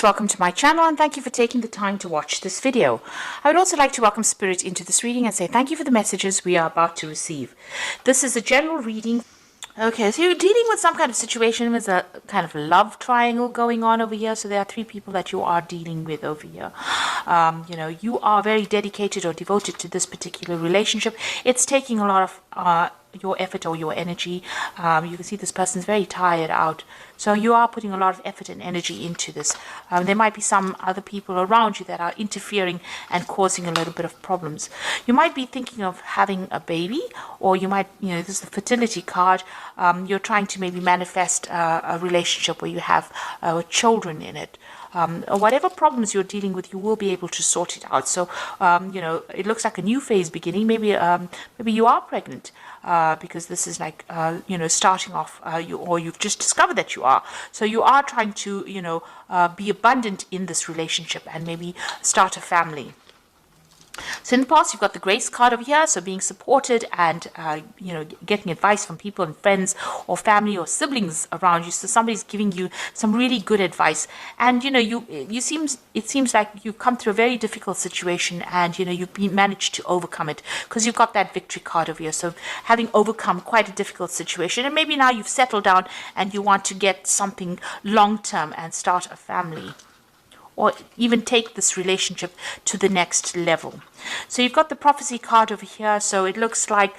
Welcome to my channel and thank you for taking the time to watch this video. I would also like to welcome Spirit into this reading and say thank you for the messages we are about to receive. This is a general reading. Okay, so you're dealing with some kind of situation with a kind of love triangle going on over here. So there are three people that you are dealing with over here. You are very dedicated or devoted to this particular relationship. It's taking a lot of your effort or your energy. You can see this person's very tired out. So you are putting a lot of effort and energy into this. There might be some other people around you that are interfering and causing a little bit of problems. You might be thinking of having a baby, or you might, this is the fertility card. You're trying to maybe manifest a relationship where you have children in it. Whatever problems you're dealing with, you will be able to sort it out. So, it looks like a new phase beginning. Maybe you are pregnant because this is like, starting off, or you've just discovered that you are. So you are trying to, be abundant in this relationship and maybe start a family. So in the past, you've got the Grace card over here, so being supported and, getting advice from people and friends or family or siblings around you. So somebody's giving you some really good advice. And, it seems like you've come through a very difficult situation and, you've managed to overcome it because you've got that victory card over here. So having overcome quite a difficult situation, and maybe now you've settled down and you want to get something long-term and start a family, or even take this relationship to the next level. So you've got the prophecy card over here. So it looks like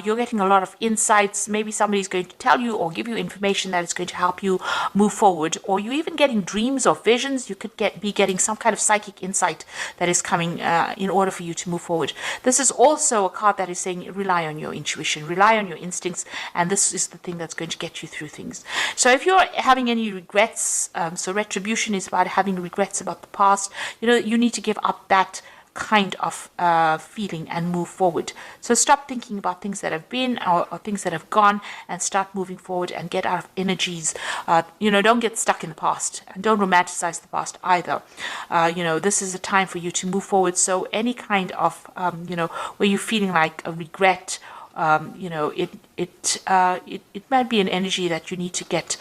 you're getting a lot of insights. Maybe somebody's going to tell you or give you information that is going to help you move forward. Or you're even getting dreams or visions. You could be getting some kind of psychic insight that is coming in order for you to move forward. This is also a card that is saying rely on your intuition, rely on your instincts, and this is the thing that's going to get you through things. So if you're having any regrets, so retribution is about having regrets about the past, you need to give up that kind of feeling and move forward. So stop thinking about things that have been or things that have gone and start moving forward and get out of energies. Don't get stuck in the past and don't romanticize the past either. This is a time for you to move forward. So any kind of, where you're feeling like a regret, it might be an energy that you need to get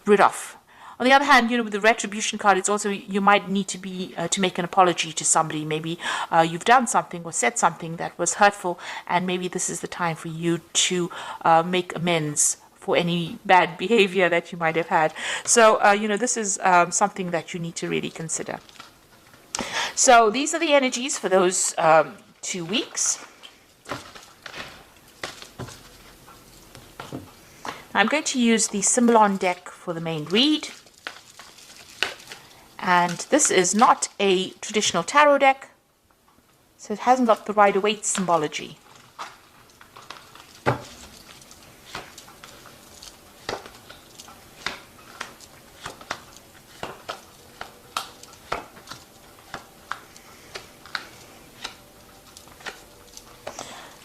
rid of. On the other hand, with the retribution card, it's also you might need to make an apology to somebody. Maybe you've done something or said something that was hurtful, and maybe this is the time for you to make amends for any bad behavior that you might have had. So, this is something that you need to really consider. So these are the energies for those 2 weeks. I'm going to use the Symbolon deck for the main read. And this is not a traditional tarot deck, so it hasn't got the Rider-Waite symbology.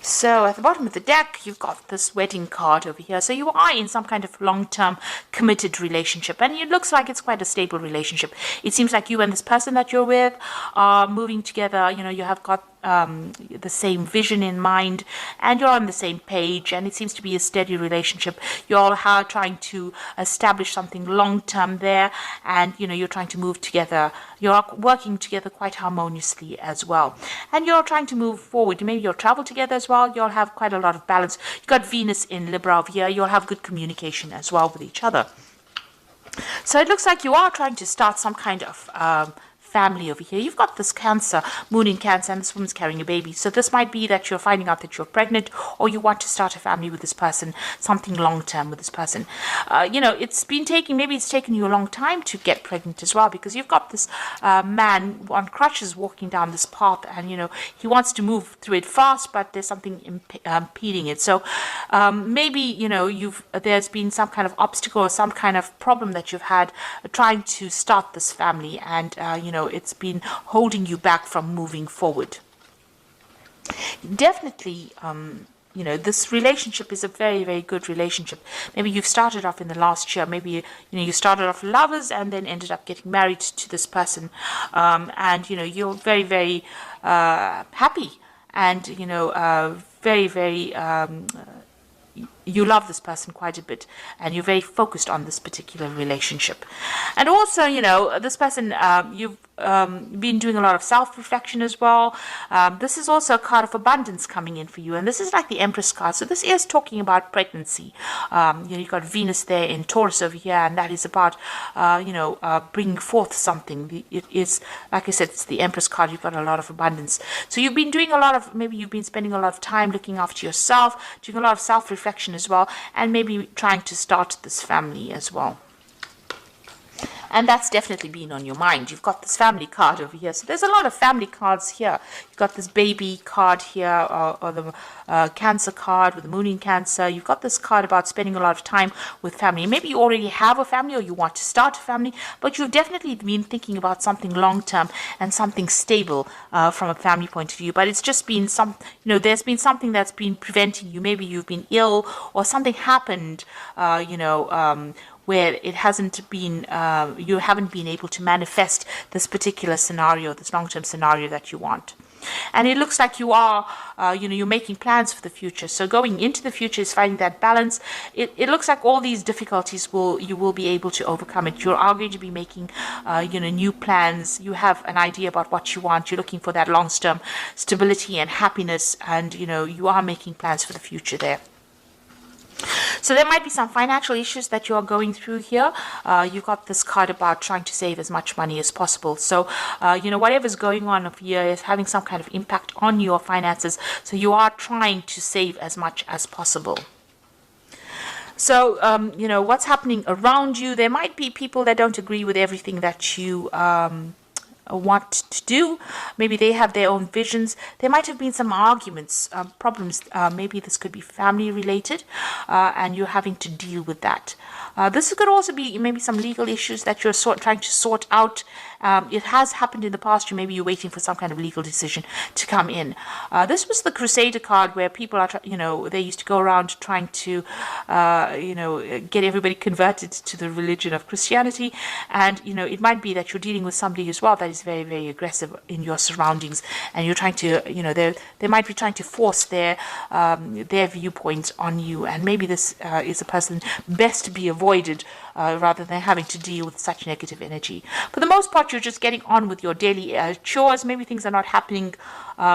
So at the bottom of the deck, you've got this wedding card over here. So you are in some kind of long-term committed relationship. And it looks like it's quite a stable relationship. It seems like you and this person that you're with are moving together. You have got the same vision in mind and you're on the same page, and it seems to be a steady relationship. You're all trying to establish something long-term there, and you're trying to move together. You're working together quite harmoniously as well, and you're trying to move forward. Maybe you'll travel together as well. You'll have quite a lot of balance. You've got Venus in Libra over here. You'll have good communication as well with each other. So it looks like you are trying to start some kind of family over here. You've got this Cancer, Moon in Cancer, and this woman's carrying a baby. So this might be that you're finding out that you're pregnant, or you want to start a family with this person, something long-term with this person. It's taken you a long time to get pregnant as well, because you've got this man on crutches walking down this path, and he wants to move through it fast, but there's something impeding it. So maybe there's been some kind of obstacle or some kind of problem that you've had trying to start this family, and it's been holding you back from moving forward. Definitely, this relationship is a very, very good relationship. Maybe you've started off in the last year. Maybe, you started off lovers and then ended up getting married to this person. And, you're very, very happy and, very, very you love this person quite a bit, and you're very focused on this particular relationship. And also, this person, you've been doing a lot of self-reflection as well. This is also a card of abundance coming in for you, and this is like the Empress card. So this is talking about pregnancy. You've got Venus there in Taurus over here, and that is about, bringing forth something. It is, like I said, it's the Empress card. You've got a lot of abundance. So you've been doing maybe you've been spending a lot of time looking after yourself, doing a lot of self-reflection as well, and maybe trying to start this family as well. And that's definitely been on your mind. You've got this family card over here. So there's a lot of family cards here. You've got this baby card here, or the Cancer card with the moon in Cancer. You've got this card about spending a lot of time with family. Maybe you already have a family, or you want to start a family, but you've definitely been thinking about something long-term and something stable from a family point of view. But it's just been there's been something that's been preventing you. Maybe you've been ill, or something happened, where it hasn't been, you haven't been able to manifest this particular scenario, this long-term scenario that you want. And it looks like you are, you're making plans for the future. So going into the future is finding that balance. It looks like all these difficulties you will be able to overcome it. You are going to be making, new plans. You have an idea about what you want. You're looking for that long-term stability and happiness, and, you are making plans for the future there. So there might be some financial issues that you are going through here. You've got this card about trying to save as much money as possible. So, whatever's going on over here is having some kind of impact on your finances. So you are trying to save as much as possible. So, what's happening around you, there might be people that don't agree with everything that you want to do. Maybe they have their own visions. There might have been some arguments, problems. Maybe this could be family related, and you're having to deal with that. This could also be maybe some legal issues that you're trying to sort out. It has happened in the past. Maybe you're waiting for some kind of legal decision to come in. This was the Crusader card, where people are, they used to go around trying to, get everybody converted to the religion of Christianity. And, it might be that you're dealing with somebody as well that is very, very aggressive in your surroundings, and you're trying to, they might be trying to force their viewpoints on you. And maybe this is a person best to be avoided, rather than having to deal with such negative energy. For the most part, you're just getting on with your daily chores. Maybe things are not happening.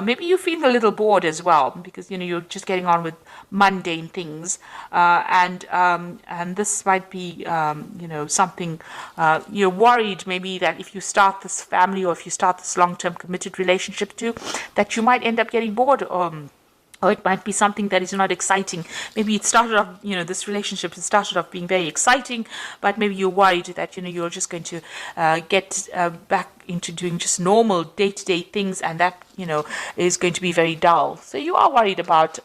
Maybe you feel a little bored as well, because you're just getting on with mundane things, and this might be something you're worried maybe that if you start this family, or if you start this long-term committed relationship too, that you might end up getting bored. Or it might be something that is not exciting. Maybe it started off, this relationship started off being very exciting, but maybe you're worried that, you're just going to get back into doing just normal day-to-day things, and that, is going to be very dull. So you are worried about,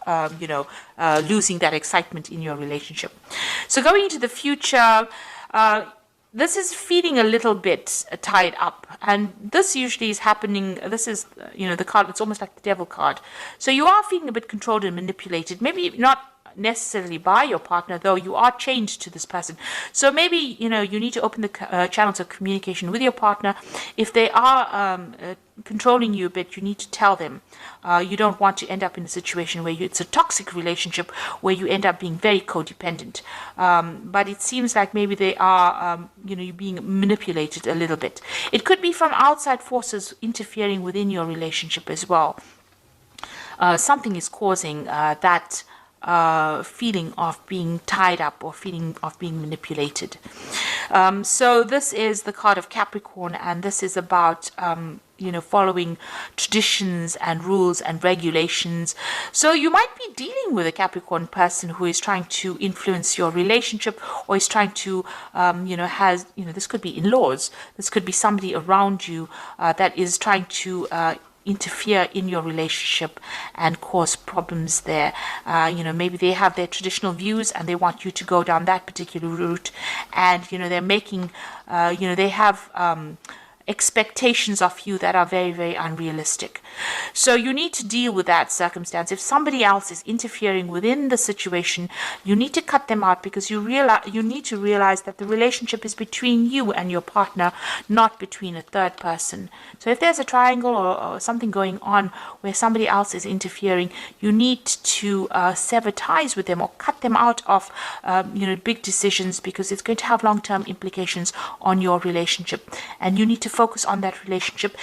losing that excitement in your relationship. So going into the future, this is feeling a little bit tied up, and this usually is happening. This is, the card. It's almost like the Devil card. So you are feeling a bit controlled and manipulated. Maybe not necessarily by your partner, though you are chained to this person. So maybe, you need to open the channels of communication with your partner. If they are controlling you a bit, you need to tell them. You don't want to end up in a situation where it's a toxic relationship, where you end up being very codependent. But it seems like maybe they are, you're being manipulated a little bit. It could be from outside forces interfering within your relationship as well. Something is causing that feeling of being tied up, or feeling of being manipulated. So this is the card of Capricorn, and this is about following traditions and rules and regulations. So you might be dealing with a Capricorn person who is trying to influence your relationship, or is trying to this could be in-laws, this could be somebody around you that is trying to interfere in your relationship and cause problems there. Maybe they have their traditional views and they want you to go down that particular route, and they're making they have expectations of you that are very, very unrealistic. So you need to deal with that circumstance. If somebody else is interfering within the situation, you need to cut them out, because you need to realize that the relationship is between you and your partner, not between a third person. So if there's a triangle or something going on where somebody else is interfering, you need to sever ties with them or cut them out of big decisions, because it's going to have long-term implications on your relationship, and you need to focus on that relationship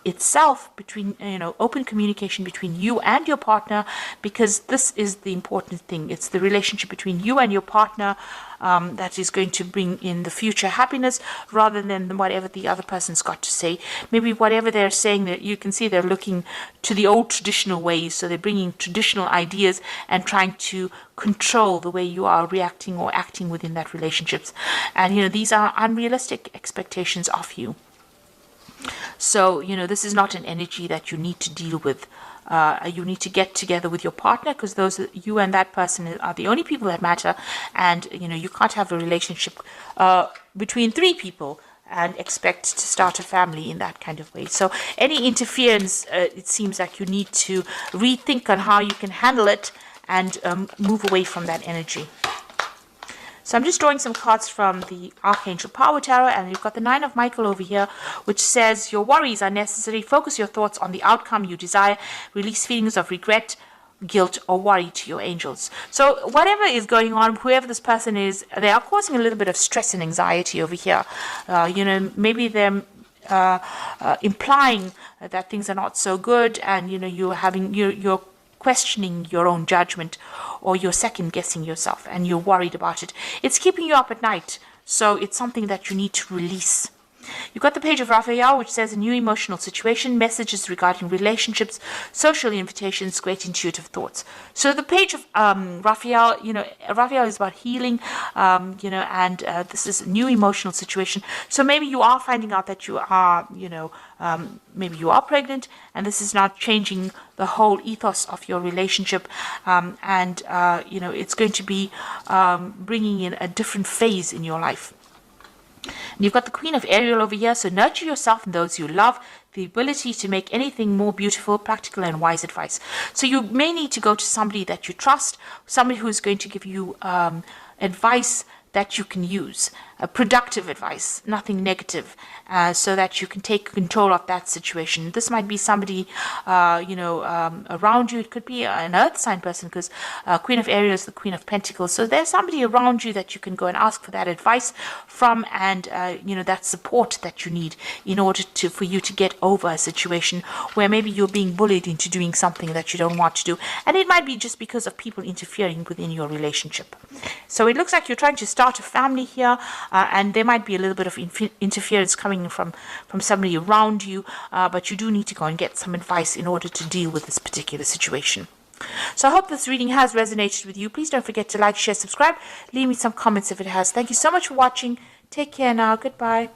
itself, between open communication between you and your partner, because this is the important thing. It's the relationship between you and your partner that is going to bring in the future happiness, rather than whatever the other person's got to say. Maybe whatever they're saying, that you can see they're looking to the old traditional ways, so they're bringing traditional ideas and trying to control the way you are reacting or acting within that relationships. And these are unrealistic expectations of you. So, this is not an energy that you need to deal with. You need to get together with your partner, because you and that person are the only people that matter. And, you can't have a relationship between three people and expect to start a family in that kind of way. So any interference, it seems like you need to rethink on how you can handle it and move away from that energy. So I'm just drawing some cards from the Archangel Power Tarot, and you've got the Nine of Michael over here, which says your worries are necessary. Focus your thoughts on the outcome you desire. Release feelings of regret, guilt, or worry to your angels. So whatever is going on, whoever this person is, they are causing a little bit of stress and anxiety over here. Maybe they're implying that things are not so good, and you're questioning your own judgment, or you're second guessing yourself and you're worried about it. It's keeping you up at night, so it's something that you need to release. You've got the Page of Raphael, which says a new emotional situation, messages regarding relationships, social invitations, great intuitive thoughts. So the Page of Raphael, Raphael is about healing, and this is a new emotional situation. So maybe you are finding out that you are, maybe you are pregnant, and this is not changing the whole ethos of your relationship, and it's going to be bringing in a different phase in your life. And you've got the Queen of Ariel over here, so nurture yourself and those you love, the ability to make anything more beautiful, practical and wise advice. So you may need to go to somebody that you trust, somebody who is going to give you advice that you can use, productive advice, nothing negative, so that you can take control of that situation. This might be somebody, around you. It could be an earth sign person, because Queen of Ariel is the Queen of Pentacles. So there's somebody around you that you can go and ask for that advice from, and that support that you need in order for you to get over a situation where maybe you're being bullied into doing something that you don't want to do, and it might be just because of people interfering within your relationship. So it looks like you're trying to start a family here, and there might be a little bit of interference coming from somebody around you, but you do need to go and get some advice in order to deal with this particular situation. So I hope this reading has resonated with you. Please don't forget to like, share, subscribe. Leave me some comments if it has. Thank you so much for watching. Take care now. Goodbye.